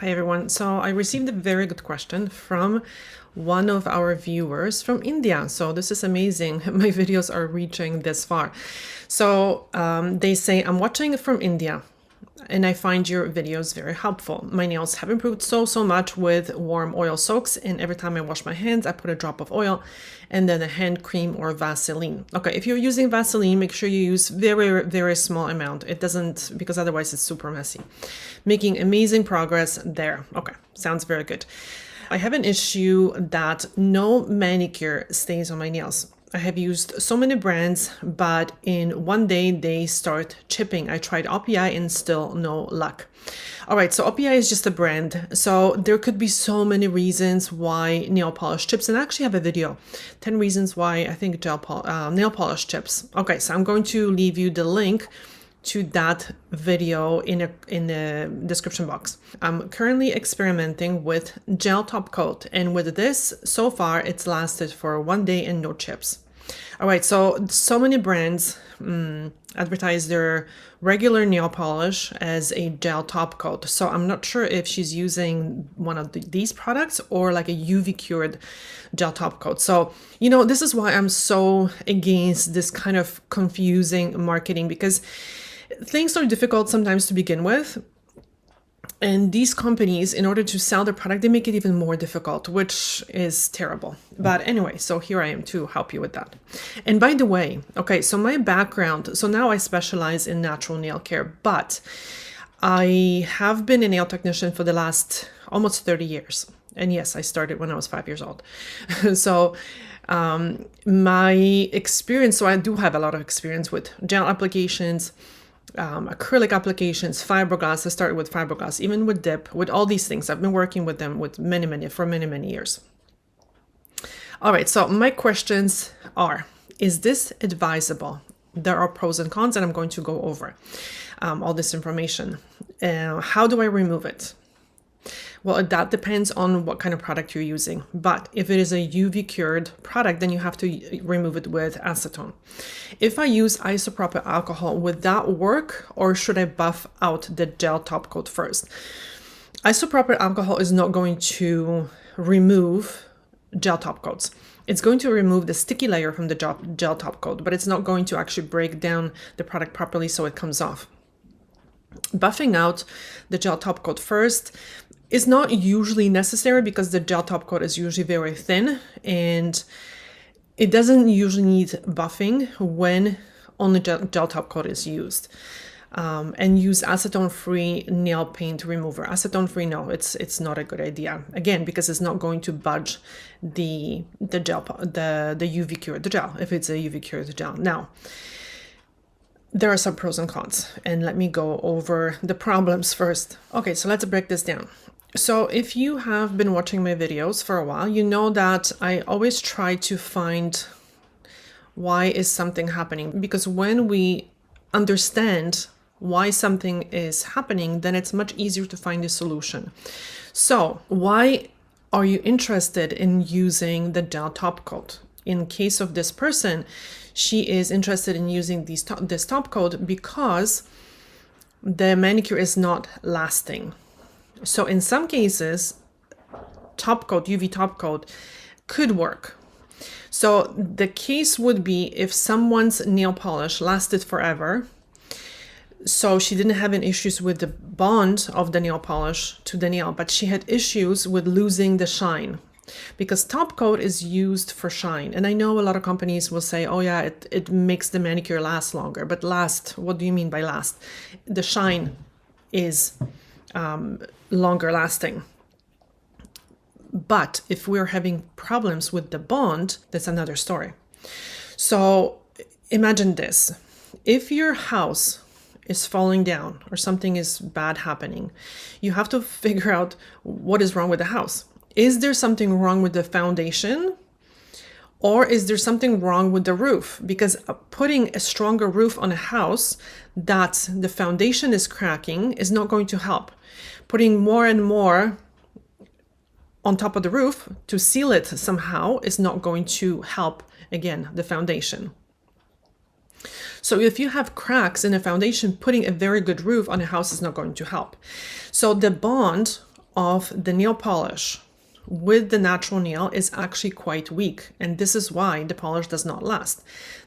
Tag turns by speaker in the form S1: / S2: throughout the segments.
S1: Hi everyone. So I received a very good question from one of our viewers from India. So this is amazing. My videos are reaching this far. So they say, I'm watching from India and I find your videos very helpful. My nails have improved so much with warm oil soaks, and every time I wash my hands, I put a drop of oil and then a hand cream or Vaseline. Okay, if you're using Vaseline, make sure you use very small amount. It doesn't, because otherwise it's super messy. Making amazing progress there. Okay, sounds very good. I have an issue that no manicure stays on my nails. I have used so many brands, but in one day they start chipping. I tried OPI and still no luck. All right, so OPI is just a brand. So there could be so many reasons why nail polish chips, and I actually have a video, 10 reasons why I think nail polish chips. Okay, so I'm going to leave you the link to that video in the description box. I'm currently experimenting with gel top coat, and with this, so far it's lasted for one day and no chips. All right, so many brands advertise their regular nail polish as a gel top coat. So I'm not sure if she's using one of these products or like a UV cured gel top coat. So, this is why I'm so against this kind of confusing marketing, because things are difficult sometimes to begin with. And these companies, in order to sell their product, they make it even more difficult, which is terrible. But anyway, so here I am to help you with that. And by the way, okay, so my background, so now I specialize in natural nail care, but I have been a nail technician for the last almost 30 years. And yes, I started when I was 5 years old. So my experience, so I do have a lot of experience with gel applications, acrylic applications, fiberglass. I started with fiberglass, even with dip, with all these things. I've been working with them for many years. All right, so my questions are, is this advisable? There are pros and cons, and I'm going to go over all this information. How do I remove it? Well, that depends on what kind of product you're using. But if it is a UV cured product, then you have to remove it with acetone. If I use isopropyl alcohol, would that work, or should I buff out the gel top coat first? Isopropyl alcohol is not going to remove gel top coats. It's going to remove the sticky layer from the gel top coat, but it's not going to actually break down the product properly so it comes off. Buffing out the gel top coat first is not usually necessary because the gel top coat is usually very thin and it doesn't usually need buffing when only gel top coat is used. And use acetone-free nail paint remover. Acetone-free, no, it's not a good idea. Again, because it's not going to budge the gel, the UV cured gel, if it's a UV cured gel. Now, there are some pros and cons, and let me go over the problems first. Okay, so let's break this down. So if you have been watching my videos for a while, you know that I always try to find why is something happening, because when we understand why something is happening, then it's much easier to find a solution. So why are you interested in using the gel top coat? In case of this person, she is interested in using this top coat because the manicure is not lasting. So in some cases, top coat, UV top coat could work. So the case would be if someone's nail polish lasted forever, so she didn't have any issues with the bond of the nail polish to the nail, but she had issues with losing the shine, because top coat is used for shine. And I know a lot of companies will say, oh yeah, it makes the manicure last longer. But last, what do you mean by last? The shine is longer lasting. But if we're having problems with the bond, that's another story. So imagine this. If your house is falling down or something is bad happening, you have to figure out what is wrong with the house. Is there something wrong with the foundation, or is there something wrong with the roof? Because putting a stronger roof on a house that the foundation is cracking is not going to help. Putting more and more on top of the roof to seal it somehow is not going to help, again, the foundation. So if you have cracks in a foundation, putting a very good roof on a house is not going to help. So the bond of the nail polish with the natural nail is actually quite weak, and this is why the polish does not last.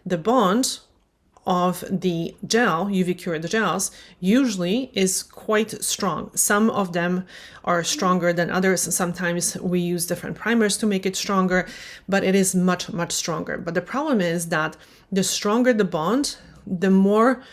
S1: The bond of the gel, UV cured gels, usually is quite strong. Some of them are stronger than others, and sometimes we use different primers to make it stronger, but it is much, much stronger. But the problem is that the stronger the bond, the more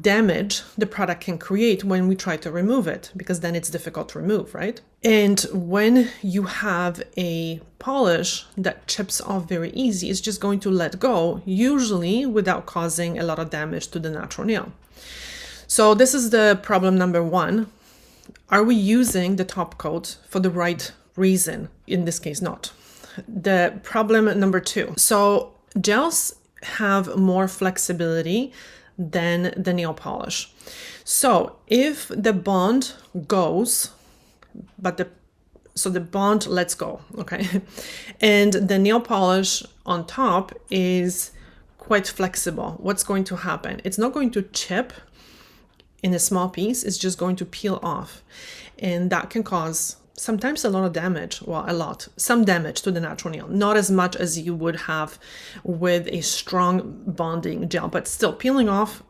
S1: damage the product can create when we try to remove it, because then it's difficult to remove, right? And when you have a polish that chips off very easy, it's just going to let go, usually without causing a lot of damage to the natural nail. So this is the problem number one. Are we using the top coat for the right reason? In this case, not. The problem number two. So gels have more flexibility than the nail polish. So if the bond goes, but the bond lets go, okay? And the nail polish on top is quite flexible. What's going to happen? It's not going to chip in a small piece, it's just going to peel off. And that can cause sometimes a lot of damage, some damage to the natural nail, not as much as you would have with a strong bonding gel, but still peeling off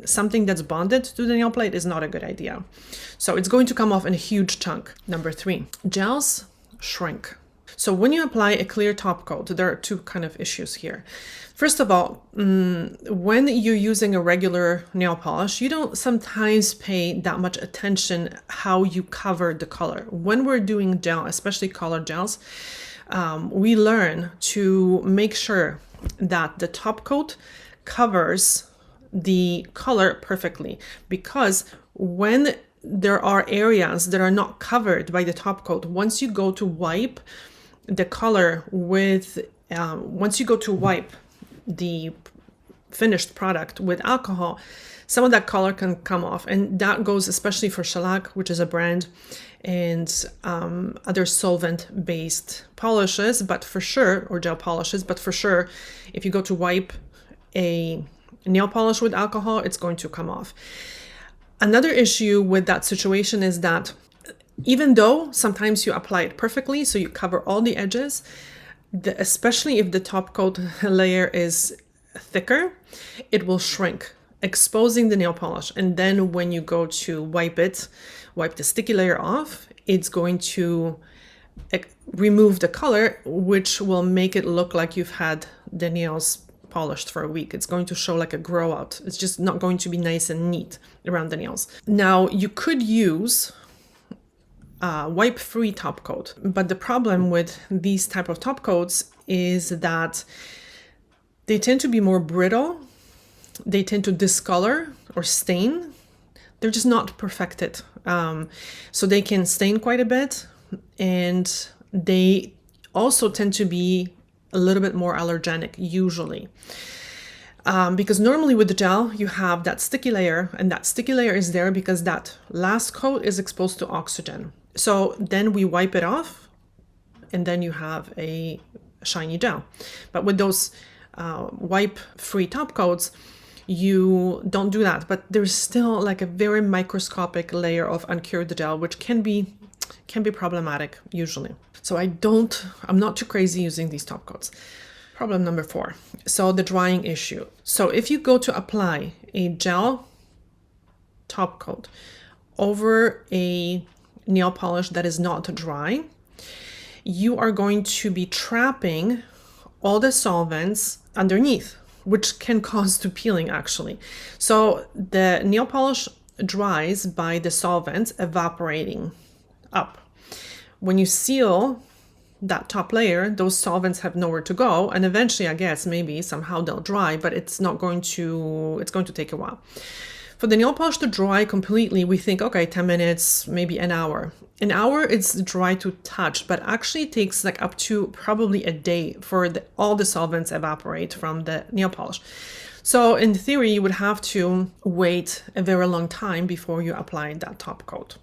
S1: something that's bonded to the nail plate is not a good idea. So it's going to come off in a huge chunk. Number three, gels shrink. So when you apply a clear top coat, there are two kind of issues here. First of all, when you're using a regular nail polish, you don't sometimes pay that much attention how you cover the color. When we're doing gel, especially color gels, we learn to make sure that the top coat covers the color perfectly, because when there are areas that are not covered by the top coat, once you go to wipe the color with, once you go to wipe the finished product with alcohol, some of that color can come off, and that goes especially for shellac, which is a brand, and other solvent based polishes, but for sure, or gel polishes, but for sure, if you go to wipe a nail polish with alcohol, it's going to come off. Another issue with that situation is that even though sometimes you apply it perfectly, so you cover all the edges, especially if the top coat layer is thicker, it will shrink, exposing the nail polish. And then when you go to wipe the sticky layer off, it's going to remove the color, which will make it look like you've had the nails polished for a week. It's going to show like a grow out. It's just not going to be nice and neat around the nails. Now you could use wipe-free top coat, but the problem with these type of top coats is that they tend to be more brittle, they tend to discolor or stain. They're just not perfected. So they can stain quite a bit, and they also tend to be a little bit more allergenic usually. Because normally with the gel, you have that sticky layer, and that sticky layer is there because that last coat is exposed to oxygen. So then we wipe it off, and then you have a shiny gel. But with those wipe-free top coats, you don't do that. But there's still like a very microscopic layer of uncured gel, which can be problematic usually. So I'm not too crazy using these top coats. Problem number 4. So the drying issue. So if you go to apply a gel top coat over a nail polish that is not dry, you are going to be trapping all the solvents underneath, which can cause to peeling actually. So the nail polish dries by the solvents evaporating up. When you seal that top layer, those solvents have nowhere to go, and eventually, I guess, maybe somehow they'll dry, but it's going to take a while. For the nail polish to dry completely, we think, okay, 10 minutes, maybe an hour. An hour, it's dry to touch, but actually it takes like up to probably a day for all the solvents evaporate from the nail polish. So in theory, you would have to wait a very long time before you apply that top coat.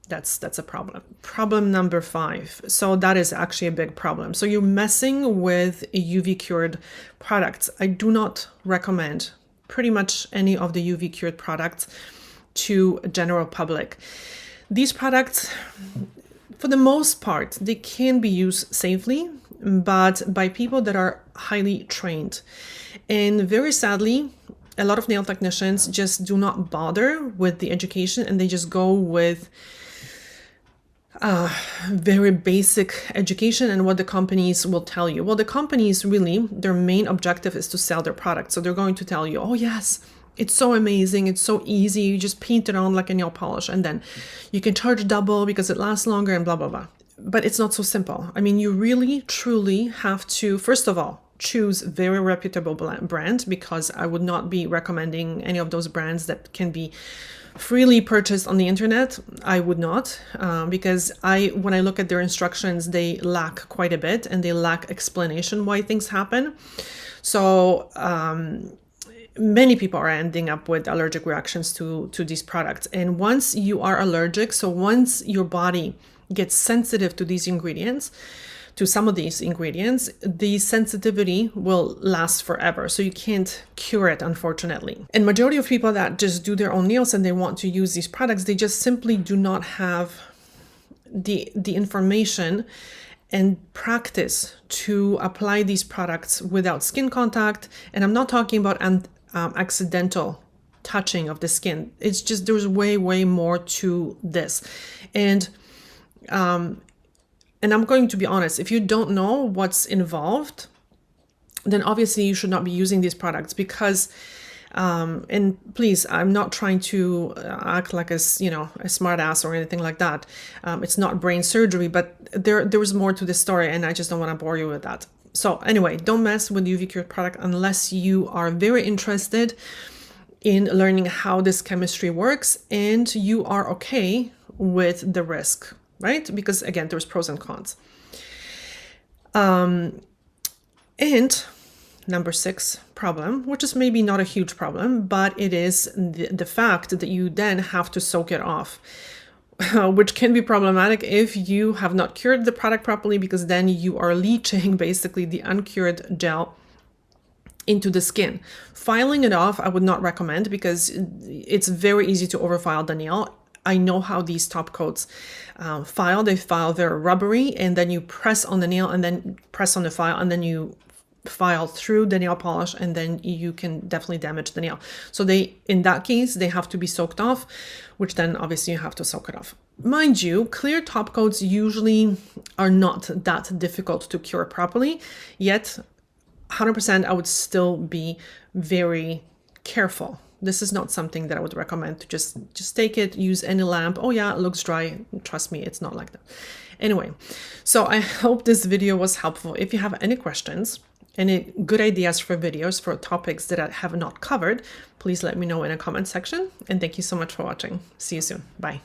S1: That's a problem. Problem number 5. So that is actually a big problem. So you're messing with UV cured products. I do not recommend pretty much any of the UV cured products to general public. These products, for the most part, they can be used safely, but by people that are highly trained. And very sadly, a lot of nail technicians just do not bother with the education, and they just go with very basic education and what the companies will tell you. Well, the companies really, their main objective is to sell their product. So they're going to tell you, oh yes, it's so amazing, it's so easy, you just paint it on like a nail polish, and then you can charge double because it lasts longer and blah, blah, blah. But it's not so simple. I mean, you really, truly have to, first of all, choose very reputable brand, because I would not be recommending any of those brands that can be freely purchased on the internet. I would not, because when I look at their instructions, they lack quite a bit, and they lack explanation why things happen. So many people are ending up with allergic reactions to these products. And once you are allergic, so once your body gets sensitive to these ingredients, to some of these ingredients, the sensitivity will last forever. So you can't cure it, unfortunately. And majority of people that just do their own nails and they want to use these products, they just simply do not have the information and practice to apply these products without skin contact. And I'm not talking about accidental touching of the skin. It's just, there's way, way more to this. And I'm going to be honest, if you don't know what's involved, then obviously you should not be using these products, because, and please, I'm not trying to act like a smart ass or anything like that. It's not brain surgery, but there was more to this story, and I just don't want to bore you with that. So anyway, don't mess with UV cured product unless you are very interested in learning how this chemistry works and you are okay with the risk, right? Because again, there's pros and cons. And number 6 problem, which is maybe not a huge problem, but it is the fact that you then have to soak it off, which can be problematic if you have not cured the product properly, because then you are leaching basically the uncured gel into the skin. Filing it off, I would not recommend, because it's very easy to overfile the nail. I know how these top coats file. They file very rubbery, and then you press on the nail and then press on the file, and then you file through the nail polish, and then you can definitely damage the nail. So in that case, they have to be soaked off, which then obviously you have to soak it off. Mind you, clear top coats usually are not that difficult to cure properly, yet 100% I would still be very careful. This is not something that I would recommend to just take it, use any lamp. Oh yeah, it looks dry. Trust me, it's not like that. Anyway, so I hope this video was helpful. If you have any questions, any good ideas for videos for topics that I have not covered, please let me know in a comment section. And thank you so much for watching. See you soon. Bye.